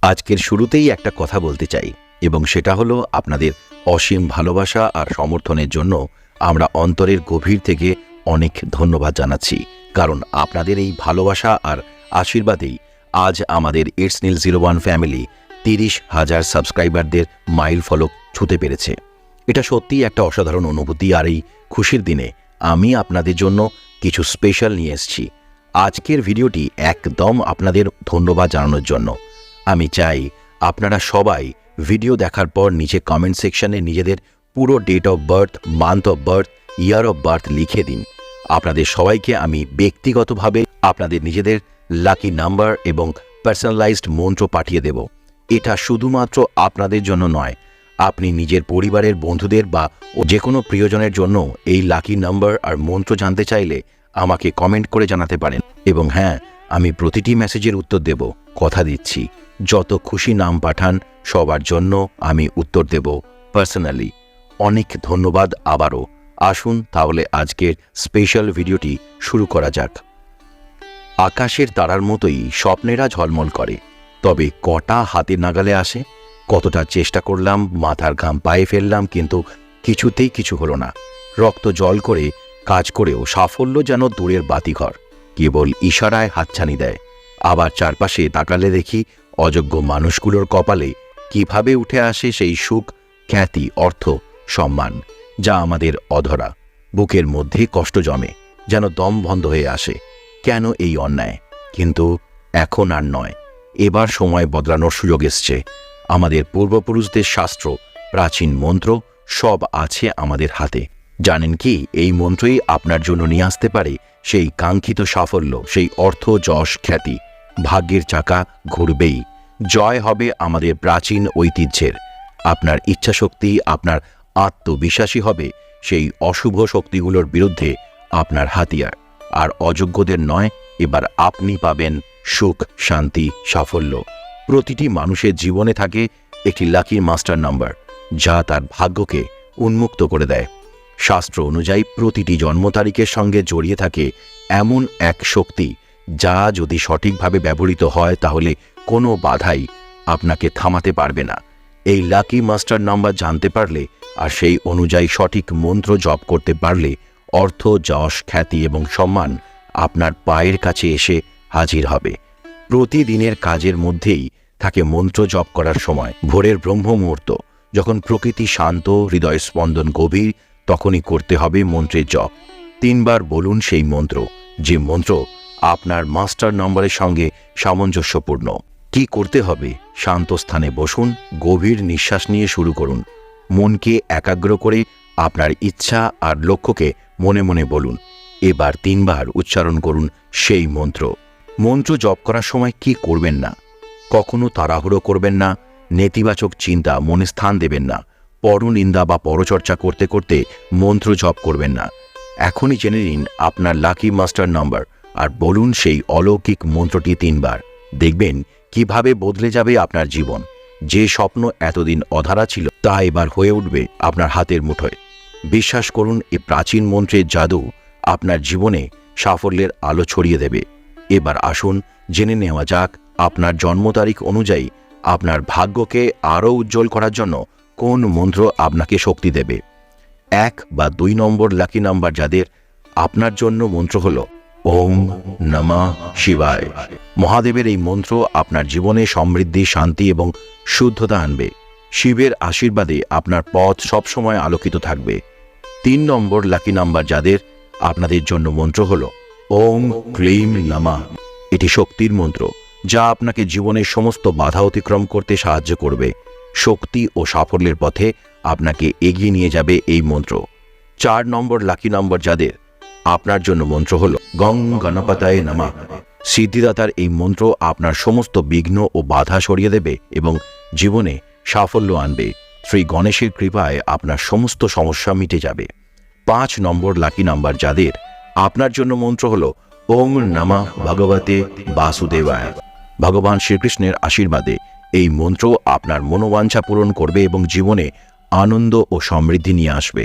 আজকের শুরুতেই একটা কথা বলতে চাই এবং সেটা হলো আপনাদের অসীম ভালোবাসা আর সমর্থনের জন্য আমরা অন্তরের গভীর থেকে অনেক ধন্যবাদ জানাচ্ছি। কারণ আপনাদের এই ভালোবাসা আর আশীর্বাদেই আজ আমাদের ইটস নীল 01 ফ্যামিলি 30,000 সাবস্ক্রাইবারদের মাইল ফলক ছুঁতে পেরেছে। এটা সত্যিই একটা অসাধারণ অনুভূতি। আর এই খুশির দিনে আমি আপনাদের জন্য কিছু স্পেশাল নিয়ে এসেছি। আজকের ভিডিওটি একদম আপনাদের ধন্যবাদ জানানোর জন্য। আমি চাই আপনারা সবাই ভিডিও দেখার পর নিচে কমেন্ট সেকশনে নিজেদের পুরো date of birth, month of birth, year of birth লিখে দিন। আপনাদের সবাইকে আমি ব্যক্তিগতভাবে আপনাদের নিজেদের লাকি নাম্বার এবং পার্সোনালাইজড মন্ত্র পাঠিয়ে দেব। এটা শুধুমাত্র আপনাদের জন্য নয়, আপনি নিজের পরিবারের বন্ধুদের বা যে কোনো প্রিয়জনের জন্য এই লাকি নাম্বার আর মন্ত্র জানতে চাইলে আমাকে কমেন্ট করে জানাতে পারেন। এবং হ্যাঁ, আমি প্রতিটি মেসেজের উত্তর দেব, কথা দিচ্ছি। যত খুশি নাম পাঠান সবার জন্য আমি উত্তর দেব পার্সোনালি। অনেক ধন্যবাদ আবারও। আসুন তাহলে আজকের স্পেশাল ভিডিওটি শুরু করা যাক। আকাশের তারার মতোই স্বপ্নেরা ঝলমল করে, তবে কটা হাতের নাগালে আসে? কতটা চেষ্টা করলাম, মাথার ঘাম পায়ে ফেললাম, কিন্তু কিছুতেই কিছু হলো না। রক্ত জল করে কাজ করেও সাফল্য যেন দূরের বাতিঘর, কেবল ইশারায় হাতছানি দেয়। আবার চারপাশে তাকালে দেখি অযোগ্য মানুষগুলোর কপালে কিভাবে উঠে আসে সেই সুখ, খ্যাতি, অর্থ, সম্মান, যা আমাদের অধরা। বুকের মধ্যে কষ্ট জমে, যেন দম বন্ধ হয়ে আসে। কেন এই অন্যায়? কিন্তু এখন আর নয়, এবার সময় বদলানোর সুযোগ এসছে। আমাদের পূর্বপুরুষদের শাস্ত্র, প্রাচীন মন্ত্র সব আছে আমাদের হাতে। জানেন কি, এই মন্ত্রই আপনার জন্য নিয়ে আসতে পারে সেই কাঙ্ক্ষিত সাফল্য, সেই অর্থ, যশ, খ্যাতি। ভাগ্যের চাকা ঘুরবেই, জয় হবে আমাদের প্রাচীন ঐতিহ্যের। আপনার ইচ্ছাশক্তি, আপনার আত্মবিশ্বাসী হবে সেই অশুভ শক্তিগুলোর বিরুদ্ধে আপনার হাতিয়ার। আর অযোগ্যদের নয়, এবার আপনি পাবেন সুখ, শান্তি, সাফল্য। প্রতিটি মানুষের জীবনে থাকে একটি লাকি মাস্টার নাম্বার, যা তার ভাগ্যকে উন্মুক্ত করে দেয়। শাস্ত্র অনুযায়ী প্রতিটি জন্ম তারিখের সঙ্গে জড়িয়ে থাকে এমন এক শক্তি, যা যদি সঠিকভাবে ব্যবহৃত হয় তাহলে কোনো বাধাই আপনাকে থামাতে পারবে না। এই লাকি মাস্টার নাম্বার জানতে পারলে আর সেই অনুযায়ী সঠিক মন্ত্র জপ করতে পারলে অর্থ, যশ, খ্যাতি এবং সম্মান আপনার পায়ের কাছে এসে হাজির হবে। প্রতিদিনের কাজের মধ্যেই থাকে মন্ত্র জপ করার সময়। ভোরের ব্রহ্ম মুহূর্ত, যখন প্রকৃতি শান্ত, হৃদয় স্পন্দন গভীর, তখনই করতে হবে মন্ত্রের জপ। 3 বার বলুন সেই মন্ত্র, যে মন্ত্র আপনার মাস্টার নম্বরের সঙ্গে সামঞ্জস্যপূর্ণ। কি করতে হবে? শান্ত স্থানে বসুন, গভীর নিঃশ্বাস নিয়ে শুরু করুন। মনকে একাগ্র করে আপনার ইচ্ছা আর লক্ষ্যকে মনে মনে বলুন। এবার 3 বার উচ্চারণ করুন সেই মন্ত্র। মন্ত্র জপ করার সময় কি করবেন না? কখনো তাড়াহুড়ো করবেন না, নেতিবাচক চিন্তা মনে স্থান দেবেন না, পরনিন্দা বা পরচর্চা করতে করতে মন্ত্র জপ করবেন না। এখনই জেনে নিন আপনার লাকি মাস্টার নাম্বার আর বলুন সেই অলৌকিক মন্ত্রটি 3 বার। দেখবেন কিভাবে বদলে যাবে আপনার জীবন। যে স্বপ্ন এতদিন অধারা ছিল তা এবার হয়ে উঠবে আপনার হাতের মুঠোয়। বিশ্বাস করুন, এই প্রাচীন মন্ত্রের জাদু আপনার জীবনে সাফল্যের আলো ছড়িয়ে দেবে। এবার আসুন জেনে নেওয়া যাক আপনার জন্ম তারিখ অনুযায়ী আপনার ভাগ্যকে আরও উজ্জ্বল করার জন্য কোন মন্ত্র আপনাকে শক্তি দেবে। 1 বা 2 নম্বর লাকি নাম্বার যাদের, আপনার জন্য মন্ত্র হল ওম নমঃ শিবায়। মহাদেবের এই মন্ত্র আপনার জীবনে সমৃদ্ধি, শান্তি এবং শুদ্ধতা আনবে। শিবের আশীর্বাদে আপনার পথ সবসময় আলোকিত থাকবে। 3 নম্বর লাকি নাম্বার যাদের, আপনাদের জন্য মন্ত্র হল ওম ক্লিম নমঃ। এটি শক্তির মন্ত্র, যা আপনাকে জীবনের সমস্ত বাধা অতিক্রম করতে সাহায্য করবে। শক্তি ও সাফল্যের পথে আপনাকে এগিয়ে নিয়ে যাবে এই মন্ত্র। 4 নম্বর লাকি নাম্বার যাদের, আপনার জন্য মন্ত্র হল গং গণপতায় নমঃ। সিদ্ধিদাতার এই মন্ত্র আপনার সমস্ত বিঘ্ন ও বাধা সরিয়ে দেবে এবং জীবনে সাফল্য আনবে। শ্রী গণেশের কৃপায় আপনার সমস্ত সমস্যা মিটে যাবে। 5 নম্বর লাকি নাম্বার যাদের, আপনার জন্য মন্ত্র হল ওম নমঃ ভগবতে বাসুদেবায়। ভগবান শ্রীকৃষ্ণের আশীর্বাদে এই মন্ত্র আপনার মনোবাঞ্ছা পূরণ করবে এবং জীবনে আনন্দ ও সমৃদ্ধি নিয়ে আসবে।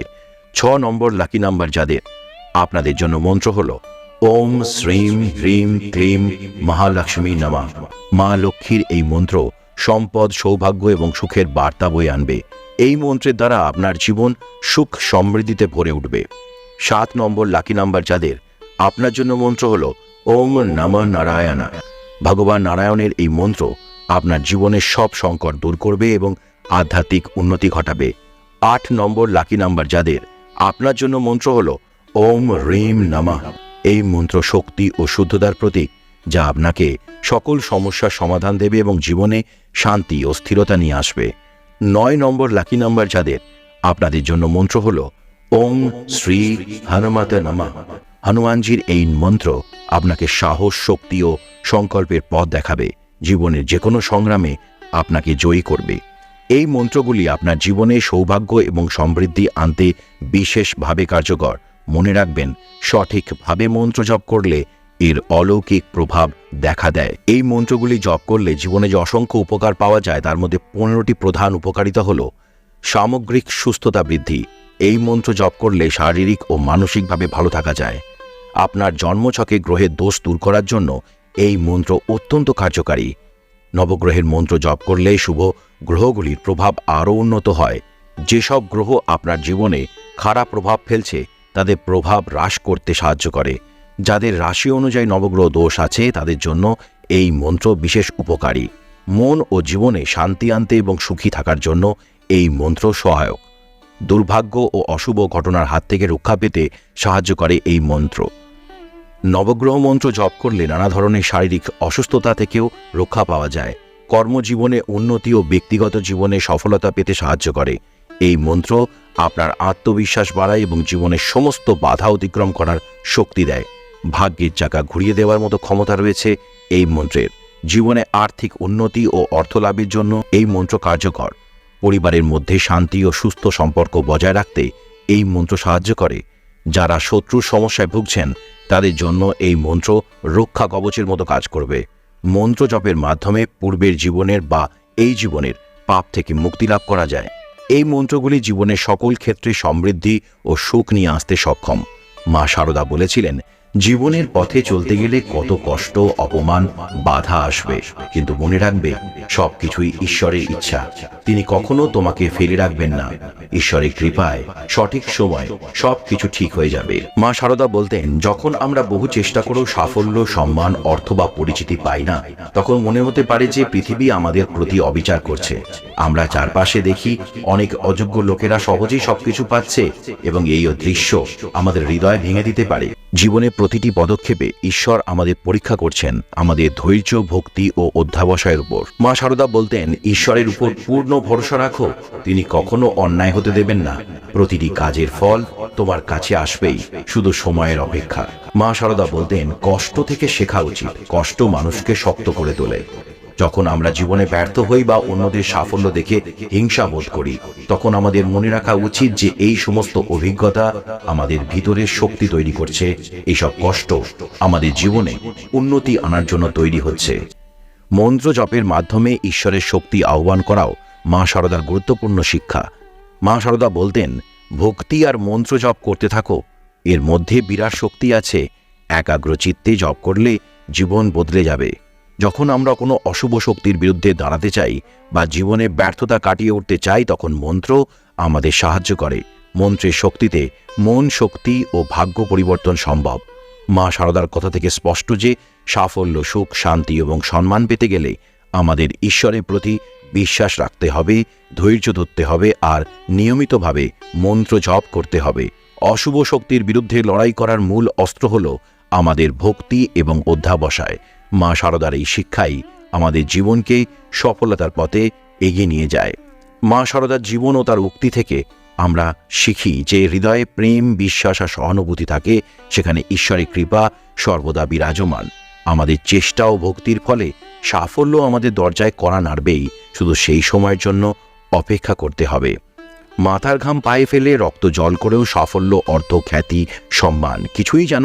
6 নম্বর লাকি নাম্বার যাদের, আপনাদের জন্য মন্ত্র হল ওম শ্রীম হ্রিম ক্লিম মহালক্ষ্মী নমঃ। মা লক্ষ্মীর এই মন্ত্র সম্পদ, সৌভাগ্য এবং সুখের বার্তা বয়ে আনবে। এই মন্ত্রের দ্বারা আপনার জীবন সুখ সমৃদ্ধিতে ভরে উঠবে। 7 নম্বর লাকি নাম্বার যাদের, আপনার জন্য মন্ত্র হল ওম নমঃ নারায়ণ। ভগবান নারায়ণের এই মন্ত্র আপনার জীবনের সব সংকট দূর করবে এবং আধ্যাত্মিক উন্নতি ঘটাবে। 8 নম্বর লাকি নাম্বার যাদের, আপনার জন্য মন্ত্র হল ওম হ্রিম নমঃ। এই মন্ত্র শক্তি ও শুদ্ধতার প্রতীক, যা আপনাকে সকল সমস্যার সমাধান দেবে এবং জীবনে শান্তি ও স্থিরতা নিয়ে আসবে। 9 নম্বর লাকি নাম্বার যাদের, আপনাদের জন্য মন্ত্র হল ওম শ্রী হনুমতে নমঃ। হনুমানজির এই মন্ত্র আপনাকে সাহস, শক্তি ও সংকল্পের পথ দেখাবে। জীবনের যে কোনো সংগ্রামে আপনাকে জয়ী করবে। এই মন্ত্রগুলি আপনার জীবনে সৌভাগ্য এবং সমৃদ্ধি আনতে বিশেষভাবে কার্যকর। মনে রাখবেন, সঠিকভাবে মন্ত্র জপ করলে এর অলৌকিক প্রভাব দেখা দেয়। এই মন্ত্রগুলি জপ করলে জীবনে যে অসংখ্য উপকার পাওয়া যায়, তার মধ্যে 15টি প্রধান উপকারিতা হল সামগ্রিক সুস্থতা বৃদ্ধি। এই মন্ত্র জপ করলে শারীরিক ও মানসিকভাবে ভালো থাকা যায়। আপনার জন্মছকে গ্রহের দোষ দূর করার জন্য এই মন্ত্র অত্যন্ত কার্যকারী। নবগ্রহের মন্ত্র জপ করলে শুভ গ্রহগুলির প্রভাব আরও উন্নত হয়। যেসব গ্রহ আপনার জীবনে খারাপ প্রভাব ফেলছে, তাদের প্রভাব হ্রাস করতে সাহায্য করে। যাদের রাশি অনুযায়ী নবগ্রহ দোষ আছে, তাদের জন্য এই মন্ত্র বিশেষ উপকারী। মন ও জীবনে শান্তি আনতে এবং সুখী থাকার জন্য এই মন্ত্র সহায়ক। দুর্ভাগ্য ও অশুভ ঘটনার হাত থেকে রক্ষা পেতে সাহায্য করে এই মন্ত্র। নবগ্রহ মন্ত্র জপ করলে নানা ধরনের শারীরিক অসুস্থতা থেকেও রক্ষা পাওয়া যায়। কর্মজীবনে উন্নতি ও ব্যক্তিগত জীবনে সফলতা পেতে সাহায্য করে। এই মন্ত্র আপনার আত্মবিশ্বাস বাড়ায় এবং জীবনের সমস্ত বাধা অতিক্রম করার শক্তি দেয়। ভাগ্যের চাকা ঘুরিয়ে দেওয়ার মতো ক্ষমতা রয়েছে এই মন্ত্রের। জীবনে আর্থিক উন্নতি ও অর্থ লাভের জন্য এই মন্ত্র কার্যকর। পরিবারের মধ্যে শান্তি ও সুস্থ সম্পর্ক বজায় রাখতে এই মন্ত্র সাহায্য করে। যারা শত্রুর সমস্যায় ভুগছেন, তাদের জন্য এই মন্ত্র রক্ষা কবচের মতো কাজ করবে। মন্ত্র জপের মাধ্যমে পূর্বের জীবনের বা এই জীবনের পাপ থেকে মুক্তি লাভ করা যায়। এই মন্ত্রগুলি জীবনের সকল ক্ষেত্রে সমৃদ্ধি ও সুখ নিয়ে আসতে সক্ষম। মা শারদা বলেছিলেন, জীবনের পথে চলতে গেলে কত কষ্ট, অপমান, বাধা আসবে, কিন্তু মনে রাখবে সবকিছুই ঈশ্বরের ইচ্ছা। তিনি কখনো তোমাকে ফেলে রাখবেন না। ঈশ্বরের কৃপায় সঠিক সময় সবকিছু ঠিক হয়ে যাবে। মা শারদা বলতেন, যখন আমরা বহু চেষ্টা করেও সাফল্য, সম্মান, অর্থ বা পরিচিতি পাই না, তখন মনে হতে পারে যে পৃথিবী আমাদের প্রতি অবিচার করছে। আমরা চারপাশে দেখি অনেক অযোগ্য লোকেরা সহজেই সবকিছু পাচ্ছে এবং এই দৃশ্য আমাদের হৃদয় ভেঙে দিতে পারে। জীবনের প্রতিটি পদক্ষেপে ঈশ্বর আমাদের পরীক্ষা করছেন, আমাদের ধৈর্য, ভক্তি ও অধ্যাবসায়ের উপর। মা শারদা বলতেন, ঈশ্বরের উপর পূর্ণ ভরসা রাখো, তিনি কখনো অন্যায় হতে দেবেন না। প্রতিটি কাজের ফল তোমার কাছে আসবেই, শুধু সময়ের অপেক্ষা। মা শারদা বলতেন, কষ্ট থেকে শেখা উচিত, কষ্ট মানুষকে শক্ত করে তোলে। যখন আমরা জীবনে ব্যর্থ হই বা অন্যদের সাফল্য দেখে হিংসা বোধ করি, তখন আমাদের মনে রাখা উচিত যে এই সমস্ত অভিজ্ঞতা আমাদের ভিতরে শক্তি তৈরি করছে। এইসব কষ্ট আমাদের জীবনে উন্নতি আনার জন্য তৈরি হচ্ছে। মন্ত্র জপের মাধ্যমে ঈশ্বরের শক্তি আহ্বান করাও মা শারদার গুরুত্বপূর্ণ শিক্ষা। মা শারদা বলতেন, ভক্তি আর মন্ত্র জপ করতে থাকো, এর মধ্যে বিরাট শক্তি আছে। একাগ্র চিত্তে জপ করলে জীবন বদলে যাবে। যখন আমরা কোনো অশুভ শক্তির বিরুদ্ধে দাঁড়াতে চাই বা জীবনে ব্যর্থতা কাটিয়ে উঠতে চাই, তখন মন্ত্র আমাদের সাহায্য করে। মন্ত্রের শক্তিতে মন, শক্তি ও ভাগ্য পরিবর্তন সম্ভব। মা শারদার কথা থেকে স্পষ্ট যে সাফল্য, সুখ, শান্তি এবং সম্মান পেতে গেলে আমাদের ঈশ্বরের প্রতি বিশ্বাস রাখতে হবে, ধৈর্য ধরতে হবে আর নিয়মিতভাবে মন্ত্র জপ করতে হবে। অশুভ শক্তির বিরুদ্ধে লড়াই করার মূল অস্ত্র হল আমাদের ভক্তি এবং অধ্যাবসায়। মা শারদার এই শিক্ষাই আমাদের জীবনকে সফলতার পথে এগিয়ে নিয়ে যায়। মা শারদার জীবন ও তার উক্তি থেকে আমরা শিখি যে হৃদয়ে প্রেম, বিশ্বাস আর সহানুভূতি থাকে, সেখানে ঈশ্বরের কৃপা সর্বদা বিরাজমান। আমাদের চেষ্টা ও ভক্তির ফলে সাফল্য আমাদের দরজায় কড়া নাড়বেই, শুধু সেই সময়ের জন্য অপেক্ষা করতে হবে। মাথার ঘাম পায়ে ফেলে রক্ত জল করেও সাফল্য, অর্থ, খ্যাতি, সম্মান কিছুই যেন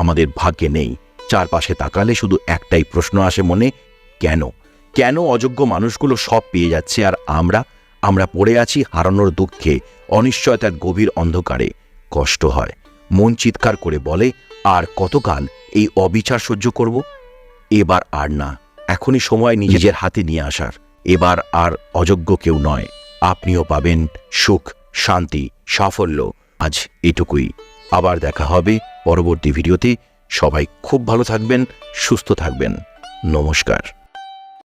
আমাদের ভাগ্যে নেই। চারপাশে তাকালে শুধু একটাই প্রশ্ন আসে মনে, কেন? কেন অযোগ্য মানুষগুলো সব পেয়ে যাচ্ছে আর আমরা পড়ে আছি হারানোর দুঃখে, অনিশ্চয়তার গভীর অন্ধকারে। কষ্ট হয়, মন চিৎকার করে বলে, আর কতকাল এই অবিচার সহ্য করব? এবার আর না, এখনই সময় নিজের হাতে নিয়ে আসার। এবার আর অযোগ্য কেউ নয়, আপনিও পাবেন সুখ, শান্তি, সাফল্য। আজ এটুকুই, আবার দেখা হবে পরবর্তী ভিডিওতে। সবাই খুব ভালো থাকবেন, সুস্থ থাকবেন। নমস্কার।